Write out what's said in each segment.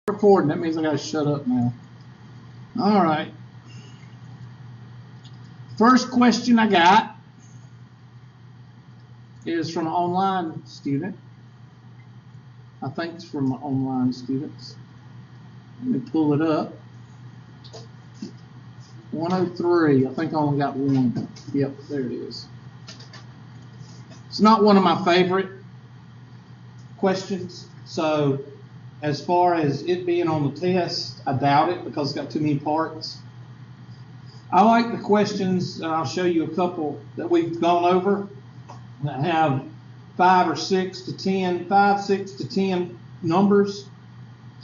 Recording, that means I gotta shut up now. All right. First question I got is from an online student. I think it's from online students. Let me pull it up. 103. I think I only got one. Yep, there it is. It's not one of my favorite questions, so as far as it being on the test, I doubt it because it's got too many parts. I like the questions, and I'll show you a couple that we've gone over that have 5 or 6 to 10, 5, 6 to 10 numbers,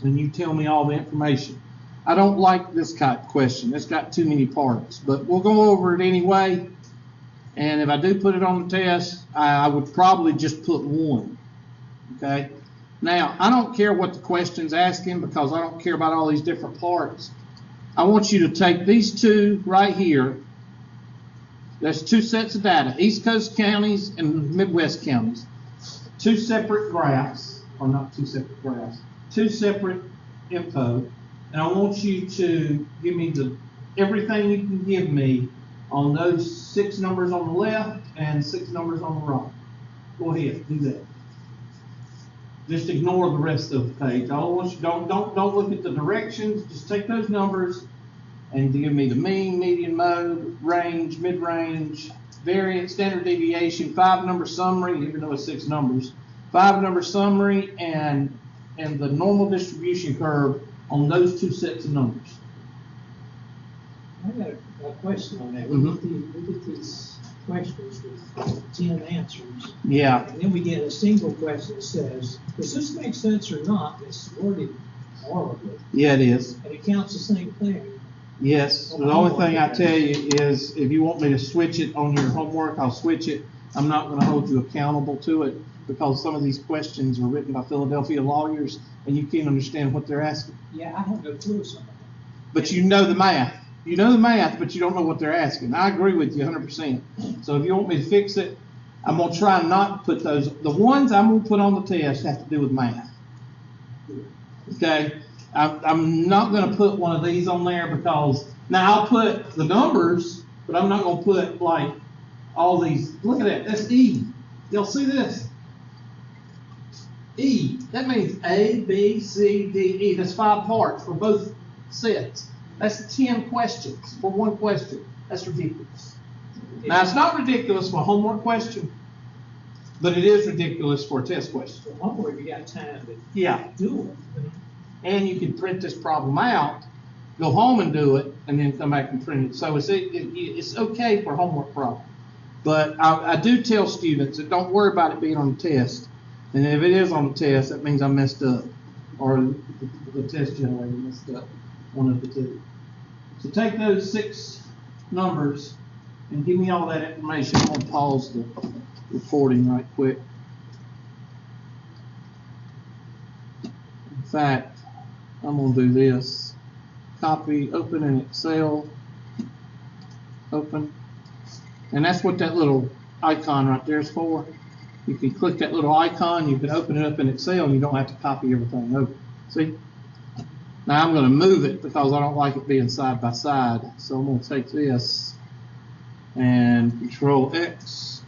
and you tell me all the information. I don't like this type of question. It's got too many parts, but we'll go over it anyway. And if I do put it on the test, I would probably just put one, okay? Now, I don't care what the question's asking because I don't care about all these different parts. I want you to take these two right here. There's two sets of data, East Coast counties and Midwest counties. Two separate graphs, or not two separate graphs, two separate info. And I want you to give me everything you can give me on those 6 numbers on the left and 6 numbers on the right. Go ahead, do that. Just ignore the rest of the page. I want you don't look at the directions. Just take those numbers and give me the mean, median, mode, range, mid-range, variance, standard deviation, 5-number summary, even though it's 6 numbers, 5-number summary, and the normal distribution curve on those 2 sets of numbers. I got a question on that. Mm-hmm. We get these questions with 10 answers. Yeah. And then we get a single question that says, does this make sense or not? It's worded horribly. Yeah, it is. And it counts the same thing. Yes. The only thing I tell you is if you want me to switch it on your homework, I'll switch it. I'm not going to hold you accountable to it because some of these questions are written by Philadelphia lawyers and you can't understand what they're asking. Yeah, I have no clue some of them. But you know the math. You know the math, but you don't know what they're asking. I agree with you 100%. So if you want me to fix it, I'm going to try not to put those. The ones I'm going to put on the test have to do with math. Okay? I'm not going to put one of these on there because, now I'll put the numbers, but I'm not going to put like all these. Look at that. That's E. Y'all see this? E. That means A, B, C, D, E. That's 5 parts for both sets. That's 10 questions for one question. That's ridiculous. Now, it's not ridiculous for a homework question, but it is ridiculous for a test question. For homework, you got time to do it. And you can print this problem out, go home and do it, and then come back and print it. So it's okay for a homework problem. But I do tell students that don't worry about it being on the test. And if it is on the test, that means I messed up, or the test generator messed up, one of the two. So take those 6 numbers and give me all that information. I'm going to pause the recording right quick. In fact, I'm going to do this. Copy, open in Excel, open. And that's what that little icon right there is for. You can click that little icon, you can open it up in Excel, and you don't have to copy everything over. See? Now I'm going to move it because I don't like it being side by side. So I'm going to take this and Control X,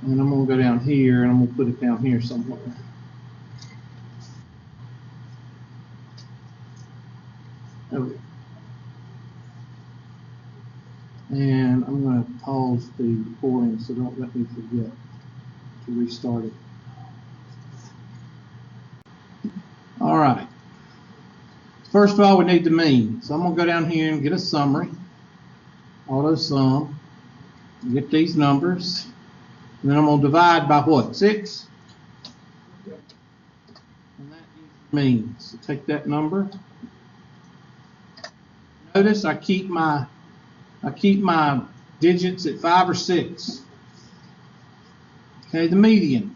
and I'm going to go down here and I'm going to put it down here somewhere. Okay. And I'm going to pause the recording so don't let me forget to restart it. All right. First of all, we need the mean. So I'm going to go down here and get a summary. Auto sum. Get these numbers. And then I'm going to divide by what? 6? And that is mean. So take that number. Notice I keep my digits at 5 or 6. Okay, the median.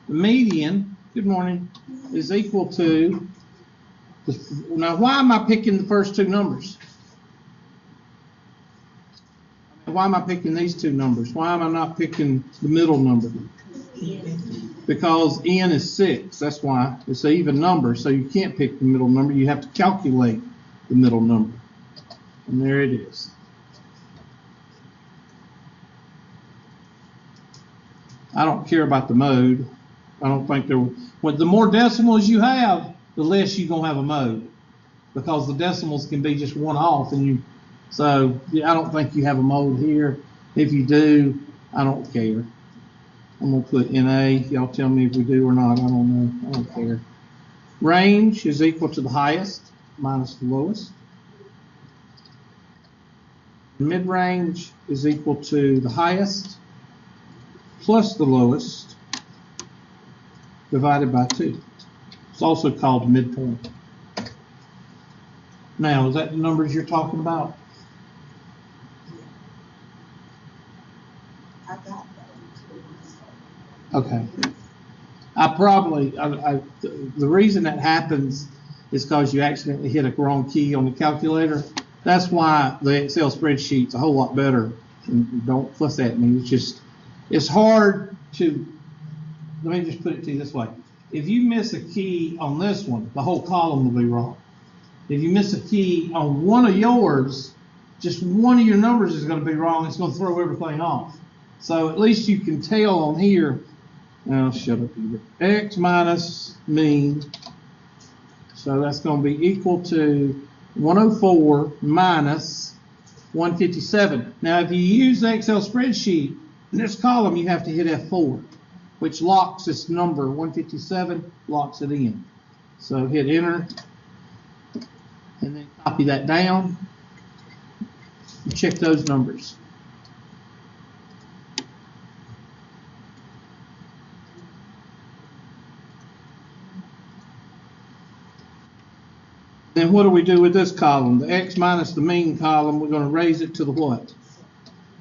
The median, good morning, is equal to, now why am I picking the first 2 numbers? Why am I picking these 2 numbers? Why am I not picking the middle number? because n is 6. That's why it's an even number, so you can't pick the middle number. You have to calculate the middle number. And there it is. I don't care about the mode. I don't think there. Well, the more decimals you have, the less you're gonna have a mode, because the decimals can be just one off, and you. So yeah, I don't think you have a mode here. If you do, I don't care. I'm gonna put NA. Y'all tell me if we do or not. I don't know. I don't care. Range is equal to the highest minus the lowest. Mid-range is equal to the highest plus the lowest divided by 2. It's also called midpoint. Now, is that the numbers you're talking about? I got that. Okay. The reason that happens is because you accidentally hit a wrong key on the calculator. That's why the Excel spreadsheet's a whole lot better. And don't fuss at me. It's hard to, let me just put it to you this way. If you miss a key on this one, the whole column will be wrong. If you miss a key on one of yours, just one of your numbers is going to be wrong. It's going to throw everything off. So at least you can tell on here, now shut up, Peter. X minus mean. So that's going to be equal to 104 minus 157. Now, if you use the Excel spreadsheet, in this column, you have to hit F4, which locks this number, 157, locks it in. So hit enter, and then copy that down. And check those numbers. Then what do we do with this column? The X minus the mean column, we're going to raise it to the what?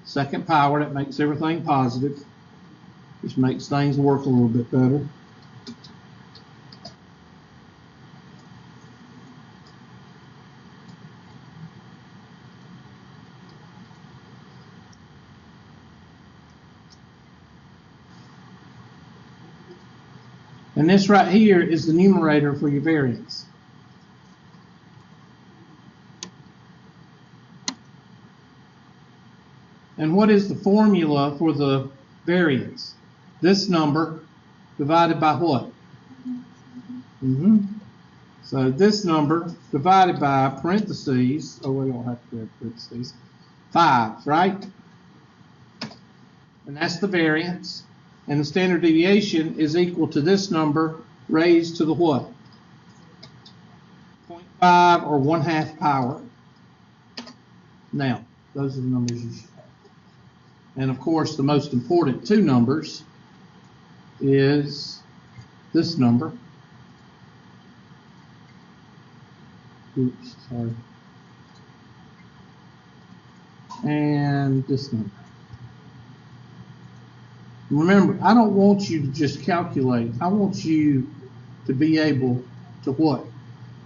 Second power. That makes everything positive, which makes things work a little bit better. And this right here is the numerator for your variance. And what is the formula for the variance? This number divided by what? So this number divided by parentheses, oh, we don't have to have parentheses, 5, right? And that's the variance. And the standard deviation is equal to this number raised to the what? 0.5 or 1/2 power. Now, those are the numbers you should have. And of course, the most important two numbers is this number. Oops, sorry. And this number. Remember, I don't want you to just calculate. I want you to be able to what?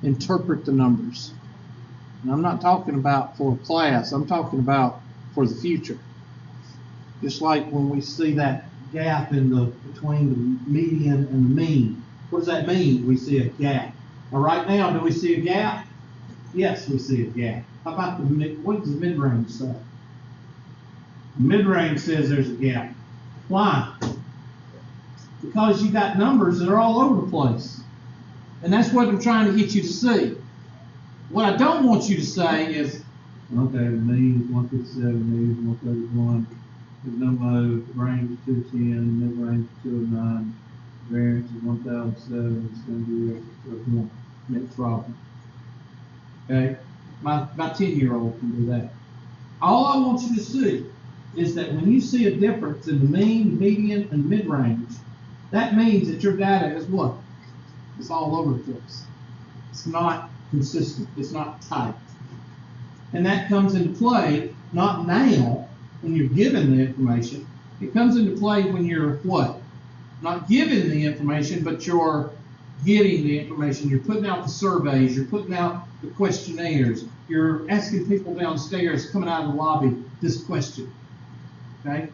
Interpret the numbers. And I'm not talking about for a class. I'm talking about for the future. Just like when we see that gap between the median and the mean. What does that mean? We see a gap. Now, right now, do we see a gap? Yes, we see a gap. How about what does the mid-range say? Mid-range says there's a gap. Why? Because you got numbers that are all over the place. And that's what I'm trying to get you to see. What I don't want you to say is, okay, the mean is 157, mean is 131, there's no mode, range is 210, mid-range is 209, variance is 1007, it's going to be 1. Next problem. Okay? My 10-year-old can do that. All I want you to see is that when you see a difference in the mean, median, and mid-range, that means that your data is what? It's all over the place. It's not consistent. It's not tight. And that comes into play not now when you're given the information. It comes into play when you're what? Not given the information, but you're getting the information. You're putting out the surveys. You're putting out the questionnaires. You're asking people downstairs coming out of the lobby this question. Okay?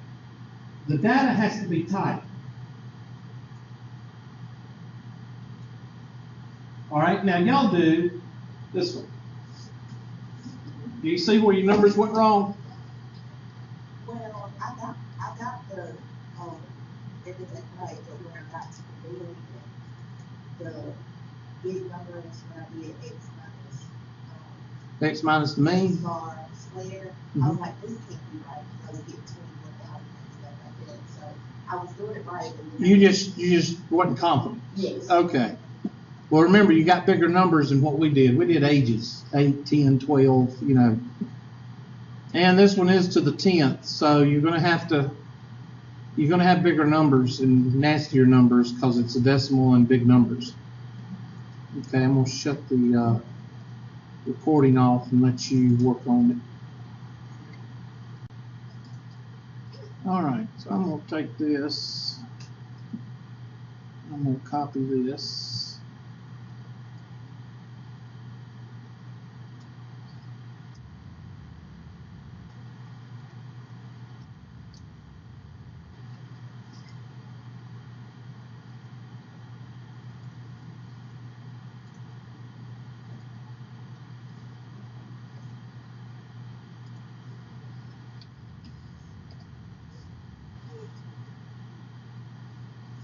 The data has to be tight. All right, now y'all do this one. Do you see where your numbers went wrong? Well, I got the, everything right, but when I got to the big number is when I did X minus the mean. bar square, I was like, this can't be right, because I get 21,000 and stuff like that, so I was doing it right. And then You just wasn't confident. Yes. Okay. Well, remember, you got bigger numbers than what we did. We did ages, 8, 10, 12, you know. And this one is to the 10th, so you're going to have bigger numbers and nastier numbers because it's a decimal and big numbers. Okay, I'm going to shut the recording off and let you work on it. All right, so I'm going to take this. I'm going to copy this.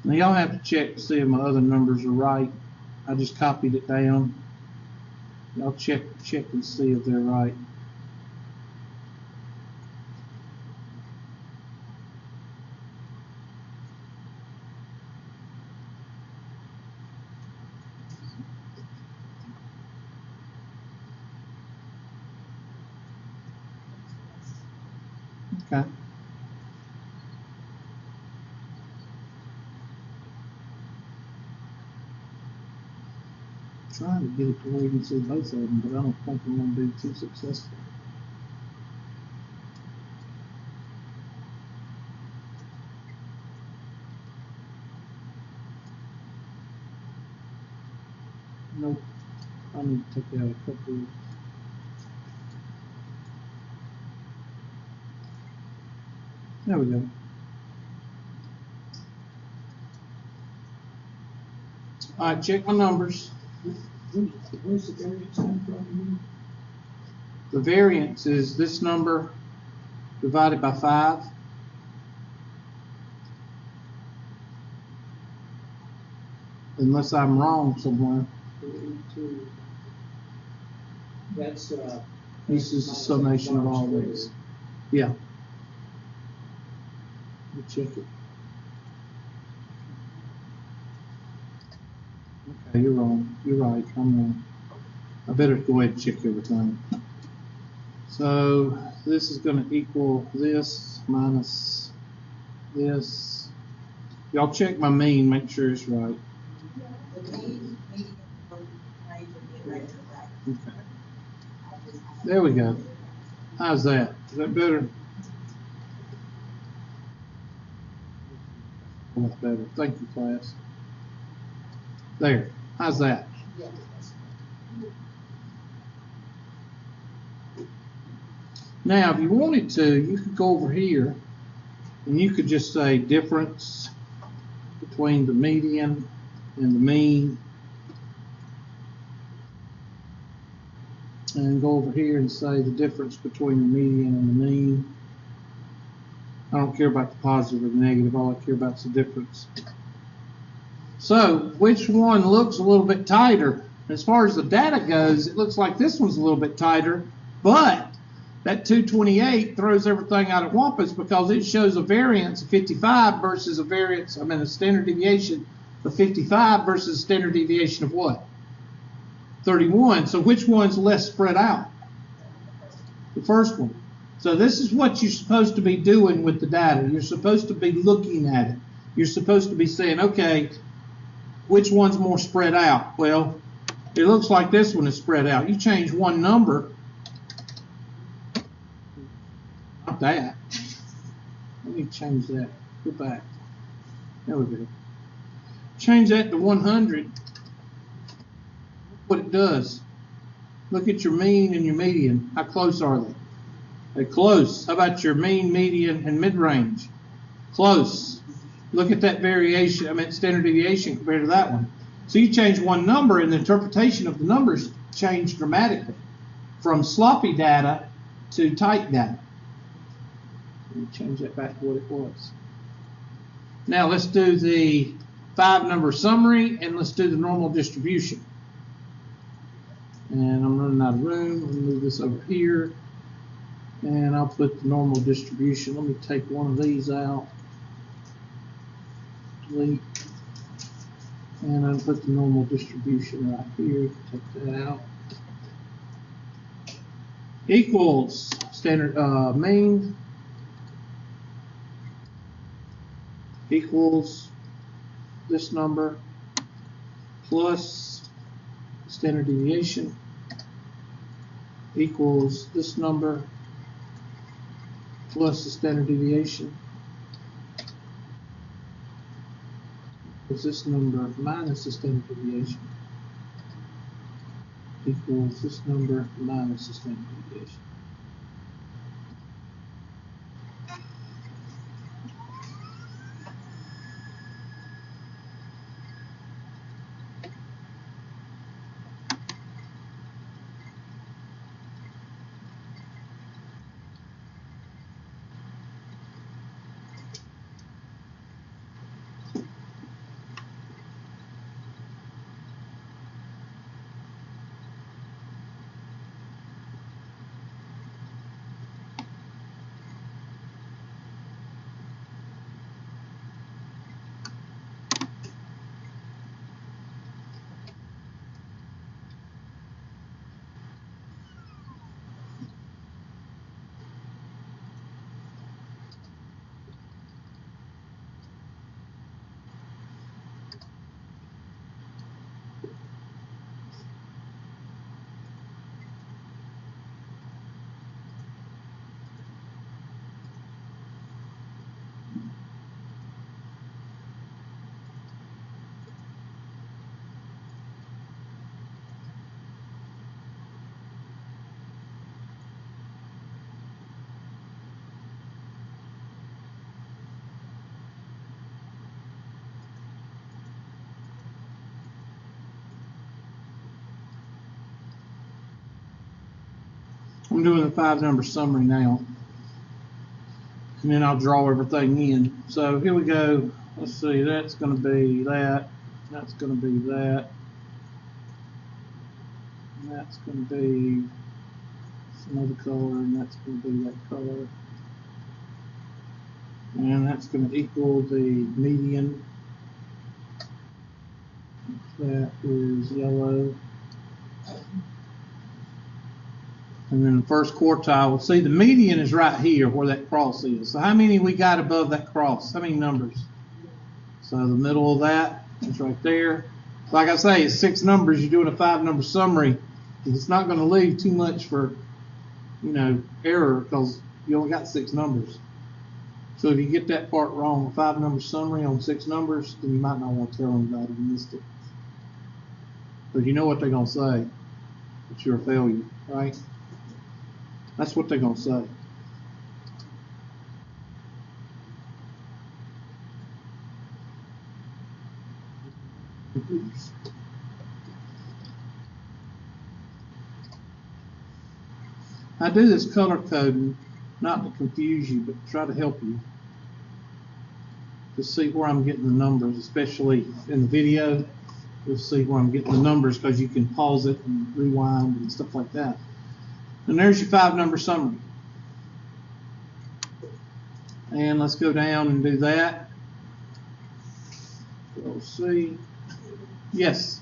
Now y'all have to check to see if my other numbers are right. I just copied it down. Y'all check and see if they're right. Okay. Trying to get it to where you can see both of them, but I don't think I'm going to be too successful. Nope. I need to take out a couple. There we go. All right, check my numbers. Where's the variance come from? The variance is this number divided by 5. Unless I'm wrong somewhere. 32. That's, This is the summation of all these. Yeah. We'll check it. Okay, you're wrong. You're right. I'm wrong. I better go ahead and check everything. So this is going to equal this minus this. Y'all check my mean, make sure it's right. the median, range of the right. Okay. There we go. How's that? Is that better? That's better. Thank you, class. There. How's that? Yes. Now, if you wanted to, you could go over here and you could just say difference between the median and the mean. And go over here and say the difference between the median and the mean. I don't care about the positive or the negative. All I care about is the difference. So, which one looks a little bit tighter? As far as the data goes, it looks like this one's a little bit tighter, but that 228 throws everything out at wampus because it shows a variance of 55 versus a standard deviation of 55 versus a standard deviation of what? 31. So which one's less spread out? The first one. So this is what you're supposed to be doing with the data. You're supposed to be looking at it. You're supposed to be saying, okay, which one's more spread out? Well, it looks like this one is spread out. You change one number. Not that. Let me change that. Go back. There we go. Change that to 100. Look what it does. Look at your mean and your median. How close are they? They're close. How about your mean, median, and mid-range? Close. Look at that variation, standard deviation compared to that one. So you change one number and the interpretation of the numbers change dramatically from sloppy data to tight data. Let me change that back to what it was. Now let's do the 5-number summary and let's do the normal distribution. And I'm running out of room. I'll move this over here. And I'll put the normal distribution. Let me take one of these out. Delete. And I'll put the normal distribution right here. Take that out. Equals standard mean equals this number plus standard deviation equals this number plus the standard deviation is this number minus the standard deviation equals this number minus the standard deviation. I'm doing the 5-number summary now, and then I'll draw everything in. So here we go. Let's see, that's going to be that, that's going to be that, and that's going to be some other color, and that's going to be that color. And that's going to equal the median. That is yellow. And then the first quartile, see the median is right here where that cross is. So how many we got above that cross? How many numbers? So the middle of that is right there. Like I say, it's 6 numbers. You're doing a 5-number summary. It's not going to leave too much for, error because you only got 6 numbers. So if you get that part wrong, a 5-number summary on 6 numbers, then you might not want to tell anybody you missed it. But you know what they're going to say. That you're a failure, right? That's what they're going to say. Oops. I do this color coding not to confuse you, but to try to help you to see where I'm getting the numbers, especially in the video. You'll see where I'm getting the numbers because you can pause it and rewind and stuff like that. And there's your 5-number summary. And let's go down and do that. We'll see. Yes.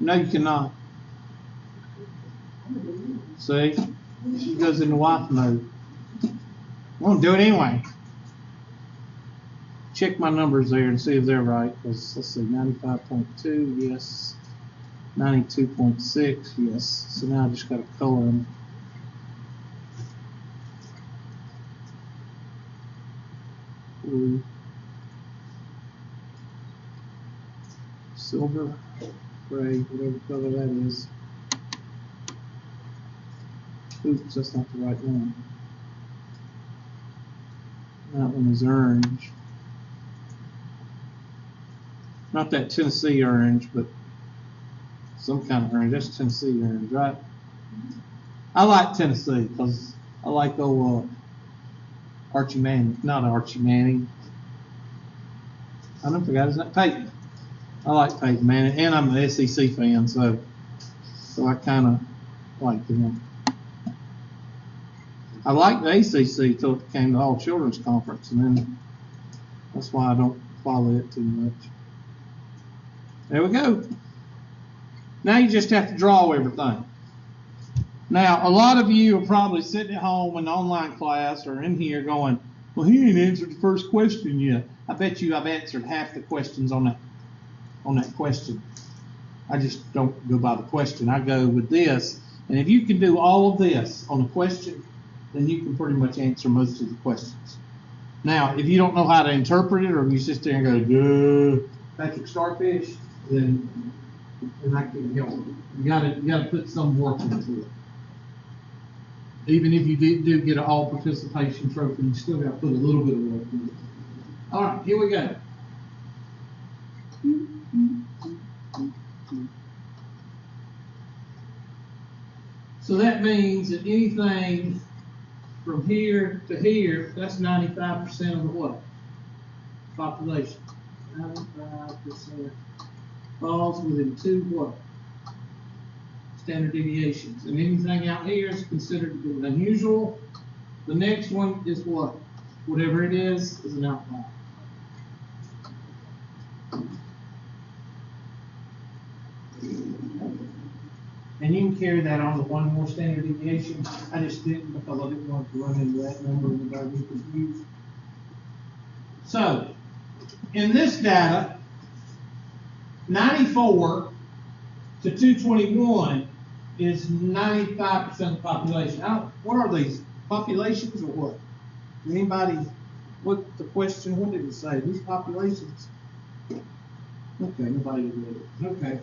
No, you cannot. See? She goes into wife mode. I won't do it anyway. Check my numbers there and see if they're right. Let's see, 95.2, yes. 92.6, yes. So now I just got to color them. Blue. Silver, gray, whatever color that is. Oops, that's not the right one. That one is orange. Not that Tennessee orange, but some kind of orange. That's Tennessee orange, right? I like Tennessee because I like old Archie Manning. Not Archie Manning. I don't forget his name. Peyton. I like Peyton Manning, and I'm an SEC fan, so I kind of like him. I liked the ACC till it came to All Children's Conference, and then that's why I don't follow it too much. There we go. Now you just have to draw everything. Now, a lot of you are probably sitting at home in online class or in here going, well, he ain't answered the first question yet. I bet you I've answered half the questions on that question. I just don't go by the question. I go with this. And if you can do all of this on a question, then you can pretty much answer most of the questions. Now, if you don't know how to interpret it, or if you sit there and go, "Duh, Patrick Starfish," then I can help you. You gotta put some work into it. Even if you do get an all participation trophy, you still gotta put a little bit of work into it. All right, here we go. So that means that anything from here to here, that's 95% of the what? Population. 95% falls within two what? Standard deviations. And anything out here is considered to be unusual. The next one is what? Whatever it is an outlier. And you can carry that on to one more standard deviation. I just didn't because I didn't want to run into that number and everybody be confused. So, in this data, 94 to 221 is 95% of the population. What are these? Populations or what? Anybody, what the question, what did it say? These populations? Okay, nobody read it. Okay,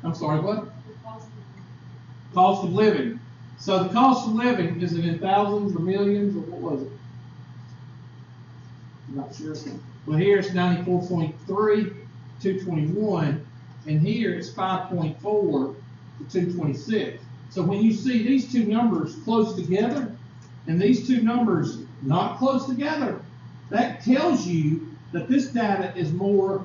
I'm sorry, what? Cost of living. So the cost of living, is it in thousands or millions or what was it? I'm not sure. Well, here it's 94.3, 221, and here it's 5.4 to 226. So when you see these two numbers close together and these two numbers not close together, that tells you that this data is more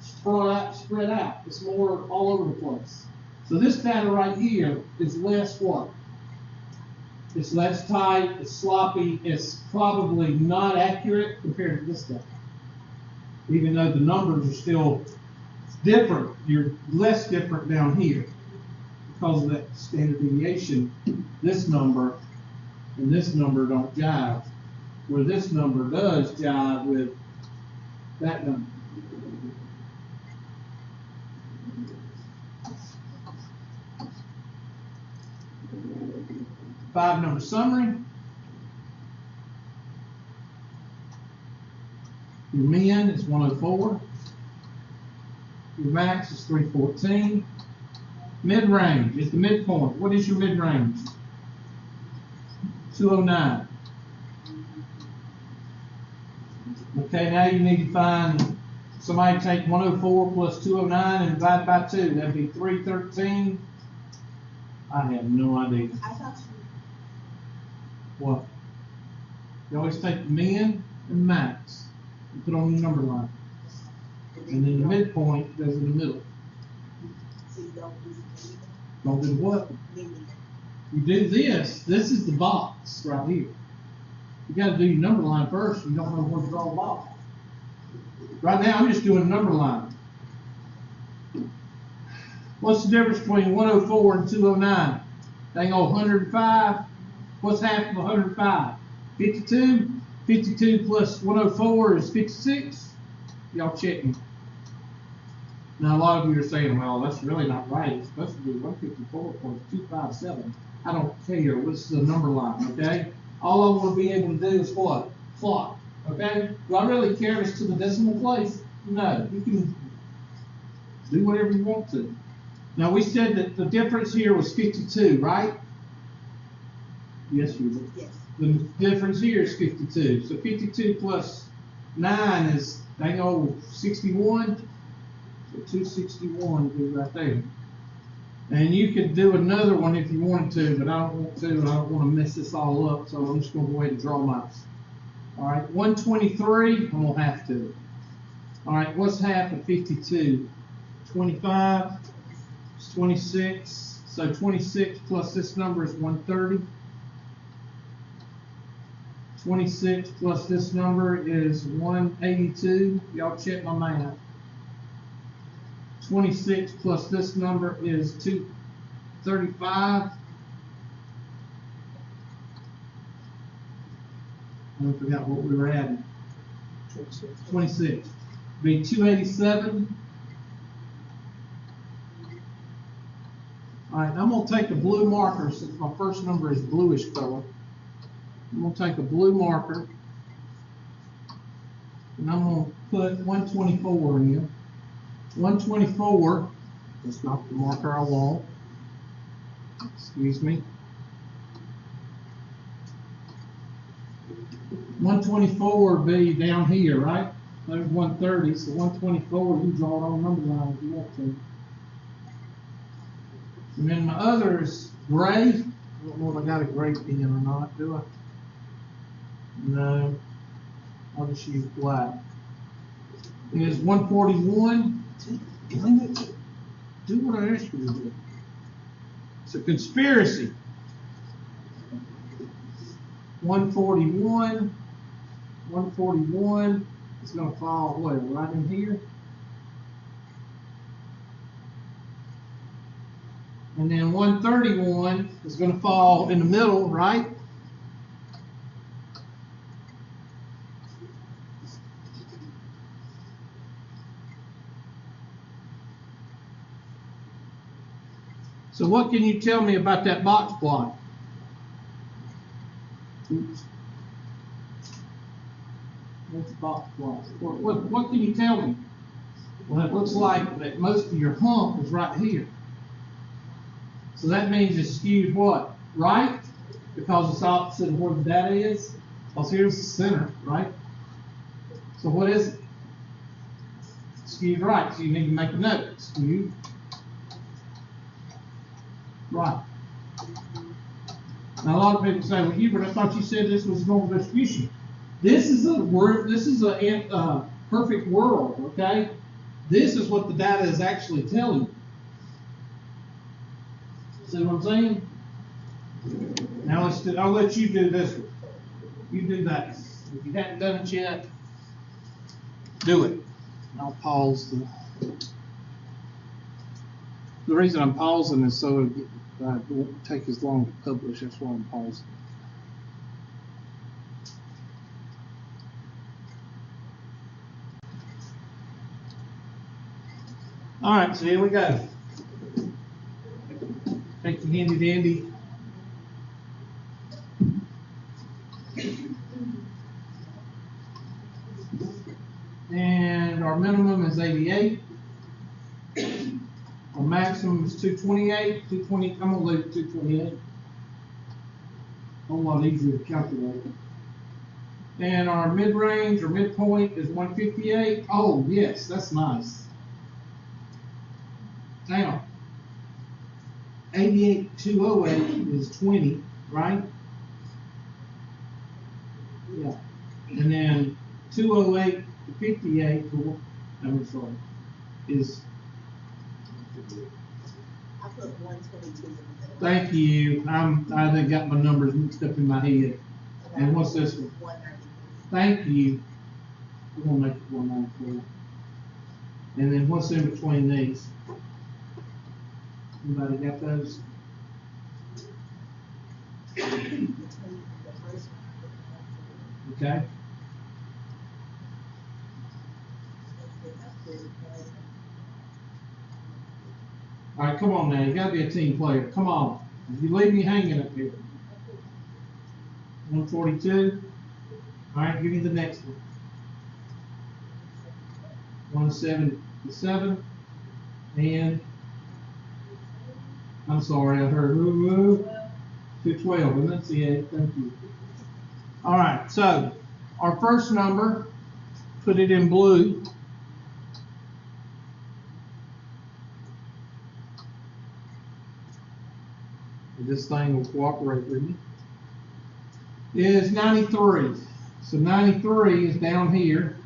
spread out. It's more all over the place. So this data right here is less what? It's less tight, it's sloppy, it's probably not accurate compared to this data. Even though the numbers are still different, you're less different down here because of that standard deviation. This number and this number don't jive, where this number does jive with that number. Five number summary. Your min is 104. Your max is 314. Mid-range is the midpoint. What is your mid-range? 209. Okay, now you need to find, somebody take 104 plus 209 and divide by 2. That'd be 313. I have no idea. I thought you. What? You always take the min and the max and put on the number line. And then the midpoint goes in the middle. So you don't do the Don't do what? median. You do this. This is the box right here. You got to do your number line first. You don't know where to draw a box. Right now, I'm just doing a number line. What's the difference between 104 and 209? Dang old 105. What's half of 105? 52. 52 plus 104 is 56. Y'all check me. Now, a lot of you are saying, well, that's really not right. It's supposed to be 154.257. I don't care. What's the number line, okay? All I want to be able to do is what? Plot, okay? Do I really care if it's to the decimal place? No. You can do whatever you want to. Now, we said that the difference here was 52, right? Yes, you did. Yes. The difference here is 52. So 52 plus 9 is dang old 61. So 261 would be right there. And you could do another one if you wanted to, but I don't want to, and I don't want to mess this all up, so I'm just going to go ahead and draw mine. All right, 123, I'm going to have to. All right, what's half of 52? 25, it's 26, so 26 plus this number is 130. 26 plus this number is 182. Y'all check my math. 26 plus this number is 235. I forgot what we were adding. 26. Be 287. All right, I'm going to take a blue marker since my first number is bluish color. I'm going to take a blue marker and I'm going to put 124 in. 124, that's not the marker I want. Excuse me. 124 would be down here, right? There's 130, so 124, you draw it on number line if you want to. And then my other is gray. I don't know if I got a gray pen or not, do I? No. I'll just use black. It is 141. Do what I asked you to do. It's a conspiracy. 141. 141 is going to fall where? Right in here. And then 131 is going to fall in the middle, right? So what can you tell me about that box plot? Oops. What's box plot? What can you tell me? Well, it looks like that most of your hump is right here. So that means it's skewed what? Right? Because it's opposite of where the data is? Because here's the center, right? So what is it? Skewed right. So you need to make a note. Skewed right. Now a lot of people say, well, Hubert, I thought you said this was normal distribution. This is a perfect world, okay? This is what the data is actually telling you. See what I'm saying? Now I'll let you do this one. You do that. If you haven't done it yet, do it. I'll pause the reason I'm pausing is so it won't take as long to publish. That's why I'm pausing. All right, so here we go. Take the handy dandy. And our minimum is 88. Our maximum is 228. 220. I'm gonna leave 228. A whole lot easier to calculate. And our mid-range or midpoint is 158. Oh yes, that's nice. Now, 88,208 is 20, right? Yeah. And then 208 to 58, I'm sorry, is. I put 122 in the middle. Thank you. I think got my numbers mixed up in my head. And what's this one? 193. Thank you. We're gonna make it 194. And then what's in between these? Anybody got those? Between the first one. Okay. All right, come on now. You got to be a team player. Come on. You leave me hanging up here. 142. All right, give me the next one. 177. And I'm sorry, I heard 212. And that's the 8. Thank you. All right, so our first number put it in blue. This thing will cooperate with me. Is 93. So 93 is down here.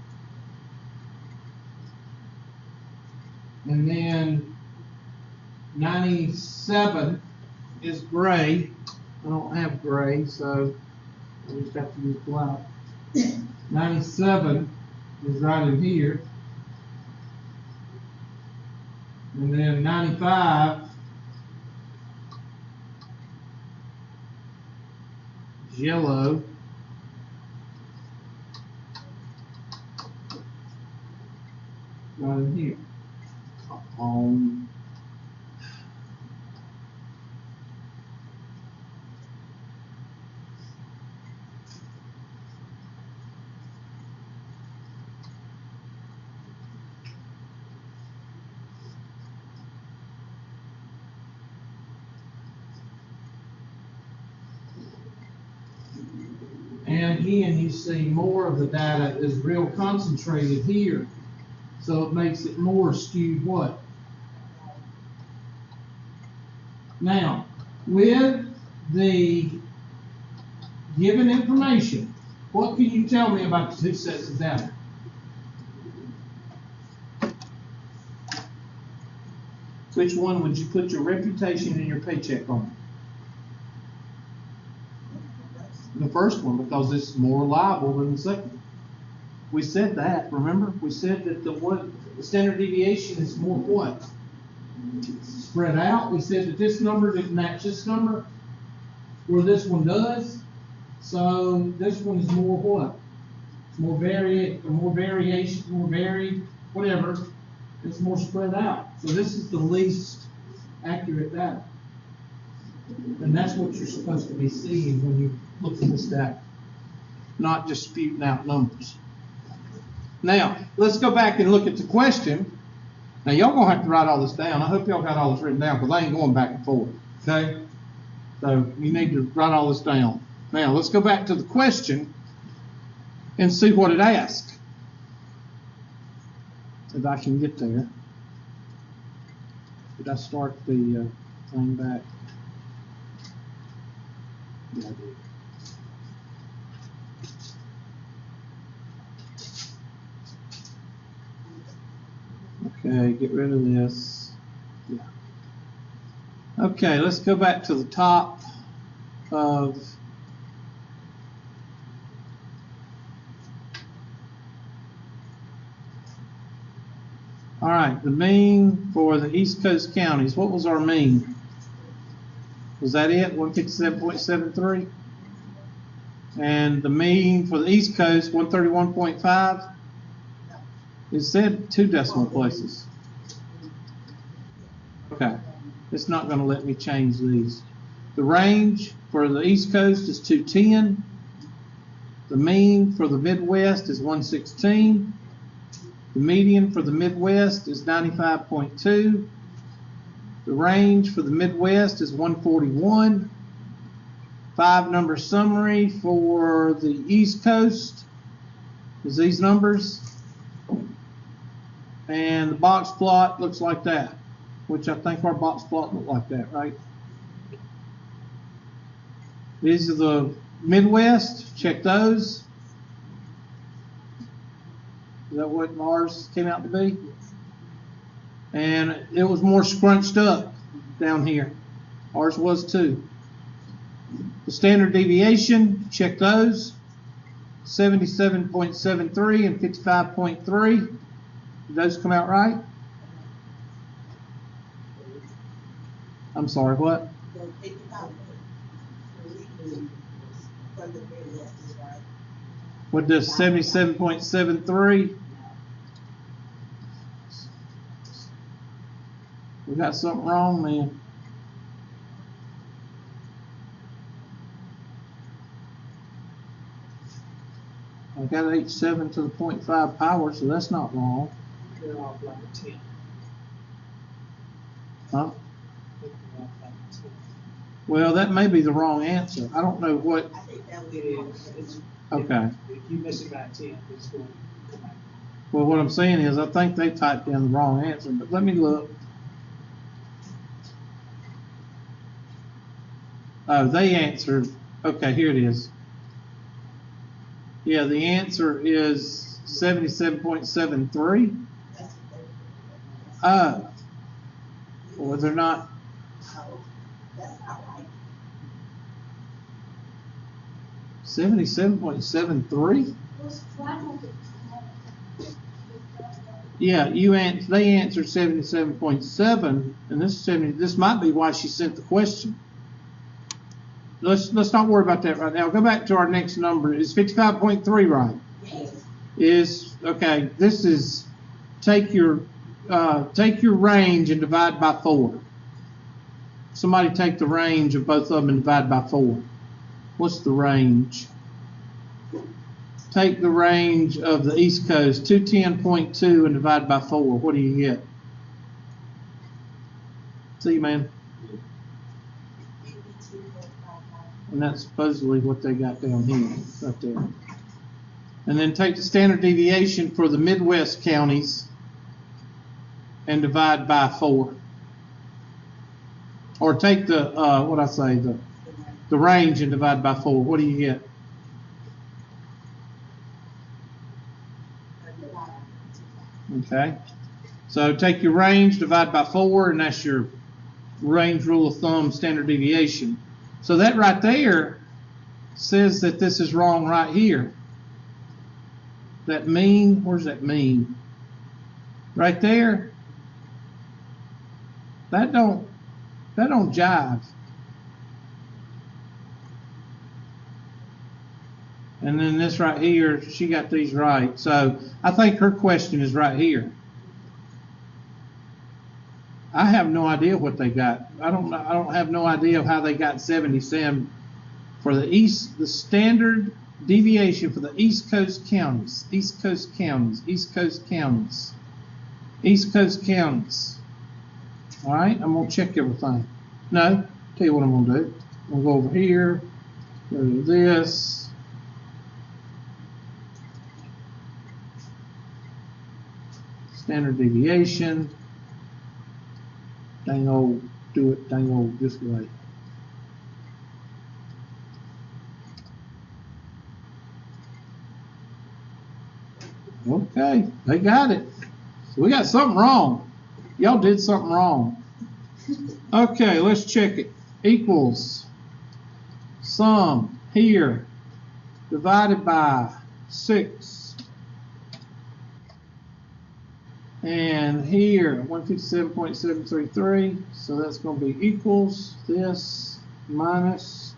And then 97 is gray. I don't have gray, so I just have to use black. 97 is right in here. And then 95 is yellow. Right in here. And again, you see more of the data is real concentrated here. So it makes it more skewed what? Now, with the given information, what can you tell me about the two sets of data? Which one would you put your reputation and your paycheck on? The first one, because it's more reliable than the second one. We said that, remember? We said that the standard deviation is more what? Spread out. We said that this number didn't match this number, where this one does. So this one is more what? It's more variation, more varied, whatever. It's more spread out. So this is the least accurate data. And that's what you're supposed to be seeing when you look at this data, not just spewing out numbers. Now, let's go back and look at the question. Now, y'all gonna have to write all this down. I hope y'all got all this written down, because I ain't going back and forth, okay? So, you need to write all this down. Now, let's go back to the question and see what it asked. If I can get there. Did I start the thing back? Yeah, I did. Okay, get rid of this. Yeah. Okay, let's go back to the top of all right, the mean for the East Coast counties. What was our mean? Was that it? 157.73? And the mean for the East Coast, 131.5? It said 2 decimal places. Okay, it's not going to let me change these. The range for the East Coast is 210. The mean for the Midwest is 116. The median for the Midwest is 95.2. The range for the Midwest is 141. 5-number summary for the East Coast is these numbers. And the box plot looks like that, which I think our box plot looked like that, right? These are the Midwest. Check those. Is that what ours came out to be? And it was more scrunched up down here. Ours was too. The standard deviation, check those. 77.73 and 55.3. Did those come out right? I'm sorry, what? What does 77.73? We got something wrong, man. I got H7 to the 0.5 power, so that's not wrong. They're off like a 10. Huh? They're off like a 10. Well, that may be the wrong answer. I don't know what. I think that It is. It's, Okay. If you miss it by 10, it's going to come out. Well, what I'm saying is, I think they typed in the wrong answer, but let me look. Oh, they answered, okay, here it is. Yeah, the answer is 77.73. That's what they. Oh, well, they're not, Oh, that's not right. 77.73? Yeah, they answered 77.7, and this might be why she sent the question. Let's not worry about that right now. Go back to our next number. Is 55.3 right? Yes. Okay, this is take your range and divide by 4. Somebody take the range of both of them and divide by 4. What's the range? Take the range of the East Coast, 210.2, and divide by 4. What do you get? See, man? 52.55. And that's supposedly what they got down here, right there. And then take the standard deviation for the Midwest counties and divide by 4. Or take the, the range and divide by 4. What do you get? Okay. So take your range, divide by 4, and that's your range rule of thumb standard deviation. So that right there says that this is wrong right here. That mean, where's that mean? Right there. That don't jive. And then this right here, she got these right. So I think her question is right here. I have no idea what they got. I don't have no idea how they got 77 for the standard deviation for the East Coast counties. East Coast counties. All right, I'm gonna check everything. No, tell you what I'm gonna do. I'm gonna go over here, go to this. Standard deviation. Dang old this way. Okay, they got it. So we got something wrong. Y'all did something wrong. Okay, let's check it. Equals sum here divided by 6. And here, 157.733, so that's going to be equals this minus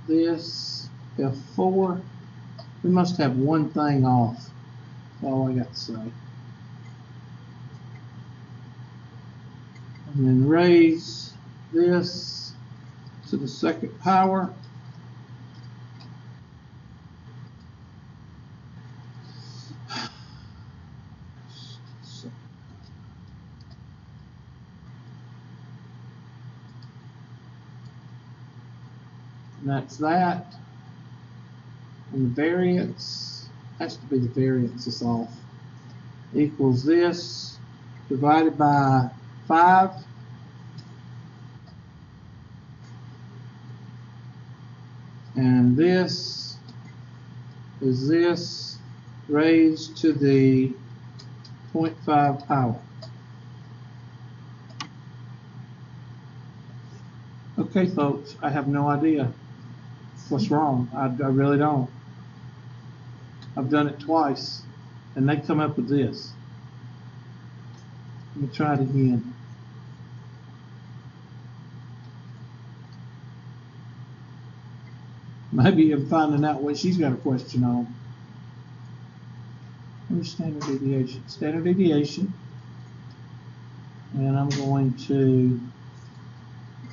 this F4. We must have one thing off. That's all I got to say. And then raise this to the second power. And that's that. And the variance has to be the variance is off. Equals this divided by 5. And this is this raised to the 0.5 power. Okay, folks, I have no idea what's wrong. I really don't. I've done it twice, and they come up with this. Let me try it again. Maybe I'm finding out what she's got a question on. Where's standard deviation? Standard deviation. And I'm going to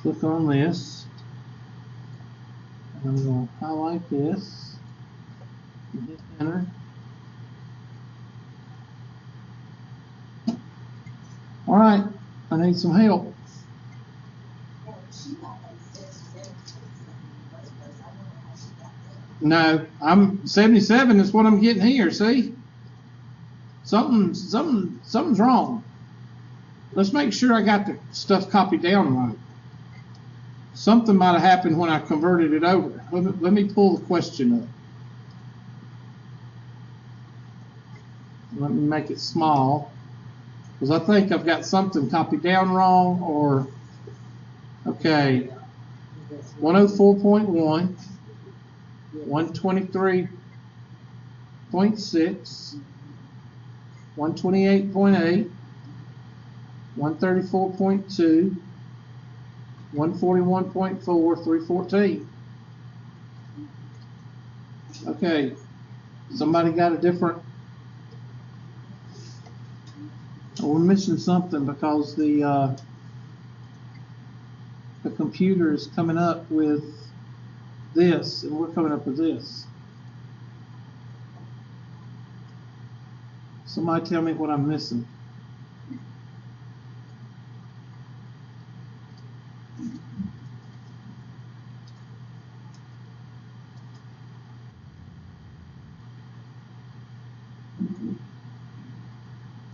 click on this. And I'm going to highlight this. And hit enter. All right, I need some help. No, I'm 77 is what I'm getting here, see? Something's wrong. Let's make sure I got the stuff copied down right. Something might have happened when I converted it over. Let me pull the question up. Let me make it small, because I think I've got something copied down wrong, or, okay, 104.1, 123.6, 128.8, 134.2, 141.4, 314. Okay, somebody got a different. We're missing something because the computer is coming up with this, and we're coming up with this. Somebody tell me what I'm missing.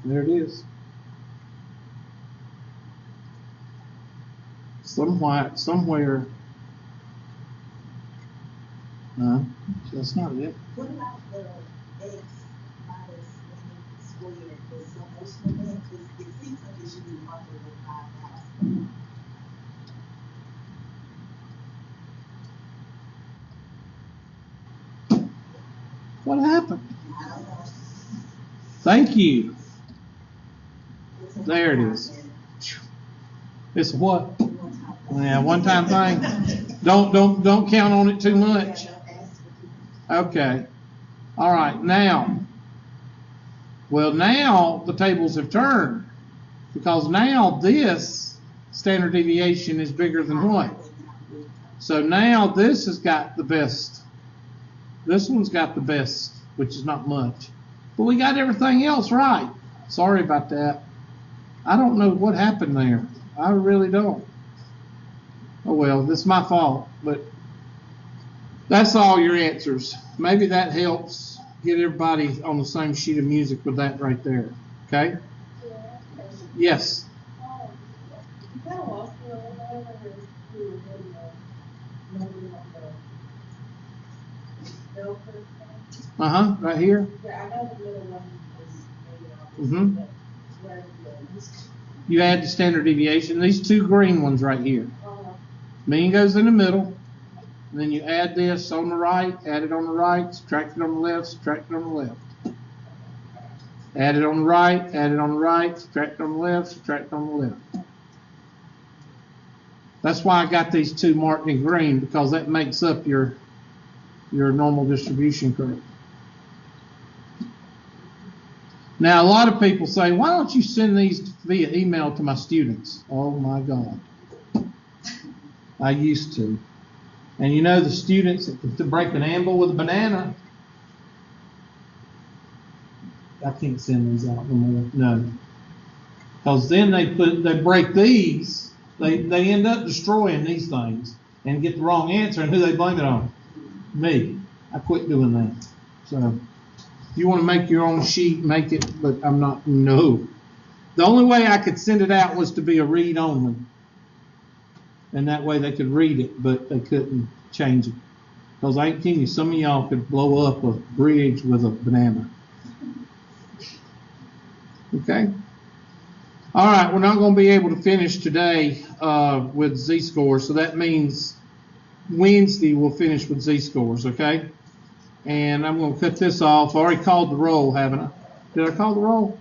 There it is. Somewhere. No, that's not it. What about the x minus n squared, the summation of that? Because it seems like it should be larger than 5,000. What happened? I don't know. Thank you. It's a There it is. It's what? one-time Yeah, one-time thing. Don't count on it too much. Okay. All right. Now the tables have turned, because now this standard deviation is bigger than what? So now this has got the best. This one's got the best, which is not much. But we got everything else right. Sorry about that. I don't know what happened there. I really don't. Oh well, this is my fault, but that's all your answers. Maybe that helps get everybody on the same sheet of music with that right there. Okay? Yes. Right here. You add the standard deviation. These two green ones right here. Mean goes in the middle. And then you add this on the right, add it on the right, subtract it on the left, subtract it on the left. Add it on the right, add it on the right, subtract it on the left, subtract it on the left. That's why I got these two marked in green, because that makes up your normal distribution curve. Now, a lot of people say, why don't you send these via email to my students? Oh my God. I used to. And you know, the students to break an amble with a banana, I can't send these out no more. No. Because then they break these, they end up destroying these things and get the wrong answer, and who they blame it on? Me. I quit doing that. So if you want to make your own sheet, make it, but I'm not, no. The only way I could send it out was to be a read only. And that way they could read it, but they couldn't change it. Because I ain't kidding you, some of y'all could blow up a bridge with a banana. Okay? All right, we're not going to be able to finish today with z-scores, so that means Wednesday we'll finish with z-scores, okay? And I'm going to cut this off. I already called the roll, haven't I? Did I call the roll?